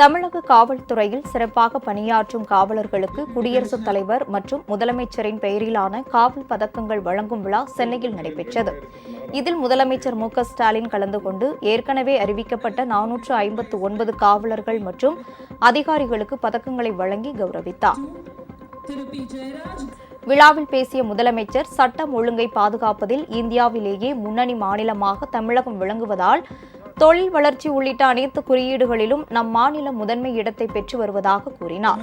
தமிழக காவல்துறையில் சிறப்பாக பணியாற்றும் காவலர்களுக்கு குடியரசுத் தலைவர் மற்றும் முதலமைச்சரின் பெயரிலான காவல் பதக்கங்கள் வழங்கும் விழா சென்னையில் நடைபெற்றது. இதில் முதலமைச்சர் மு.க.ஸ்டாலின் கலந்து கொண்டு ஏற்கனவே அறிவிக்கப்பட்ட 459 காவலர்கள் மற்றும் அதிகாரிகளுக்கு பதக்கங்களை வழங்கி கௌரவித்தார். விழாவில் பேசிய முதலமைச்சர், சட்டம் ஒழுங்கை பாதுகாப்பதில் இந்தியாவிலேயே முன்னணி மாநிலமாக தமிழகம் விளங்குவதால் தொழில் வளர்ச்சி உள்ளிட்ட அனைத்து குறியீடுகளிலும் நம் மாநிலம் முதன்மை இடத்தை பெற்று வருவதாக கூறினார்.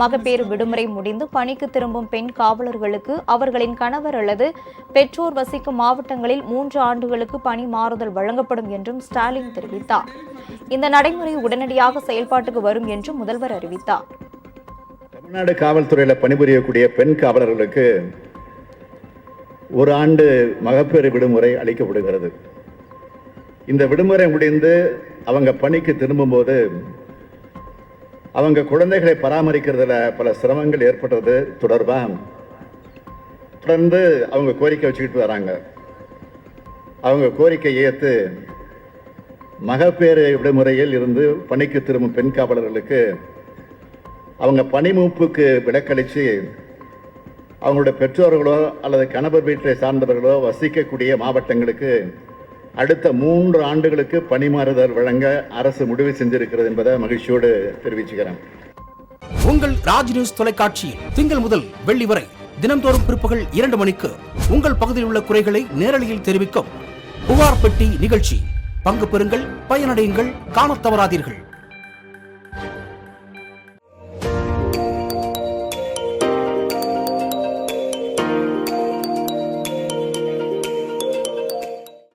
மகப்பேறு விடுமுறை முடிந்து பணிக்கு திரும்பும் பெண் காவலர்களுக்கு அவர்களின் கணவர் அல்லது பெற்றோர் வசிக்கும் மாவட்டங்களில் 3 ஆண்டுகளுக்கு பணி மாறுதல் வழங்கப்படும் என்றும் ஸ்டாலின் தெரிவித்தார். இந்த நடைமுறை உடனடியாக செயல்பாட்டுக்கு வரும் என்றும் முதல்வர் அறிவித்தார். தமிழ்நாடு காவல்துறையில் பணிபுரியக்கூடிய பெண் காவலர்களுக்கு 1 ஆண்டு மகப்பேறு விடுமுறை அளிக்கப்படுகிறது. இந்த விடுமுறை முடிந்து அவங்க பணிக்கு திரும்பும்போது அவங்க குழந்தைகளை பராமரிக்கிறதுல பல சிரமங்கள் ஏற்பட்டது தொடர்பாக தொடர்ந்து அவங்க கோரிக்கை வச்சுக்கிட்டு வராங்க. அவங்க கோரிக்கை ஏற்று மகப்பேறு விடுமுறையில் இருந்து பணிக்கு திரும்பும் பெண் காவலர்களுக்கு அவங்க பணி மூப்புக்கு விலக்களித்து அவங்களுடைய பெற்றோர்களோ அல்லது கணவர் வீட்டை சார்ந்தவர்களோ வசிக்கக்கூடிய மாவட்டங்களுக்கு அடுத்த 3 ஆண்டுகளுக்கு பணிமாறுதல் வழங்க அரசு முடிவு செஞ்சிருக்கிறது என்பதை மகிழ்ச்சியோடு தெரிவிச்சுக்கிறேன். உங்கள் ராஜ் நியூஸ் தொலைக்காட்சியில் திங்கள் முதல் வெள்ளி வரை தினந்தோறும் பிற்பகல் 2 மணிக்கு உங்கள் பகுதியில் உள்ள குறைகளை நேரலையில் தெரிவிக்கும் புகார் பெட்டி நிகழ்ச்சி. பங்கு பெறுங்கள், பயனடையுங்கள், காணத் தவறாதீர்கள்.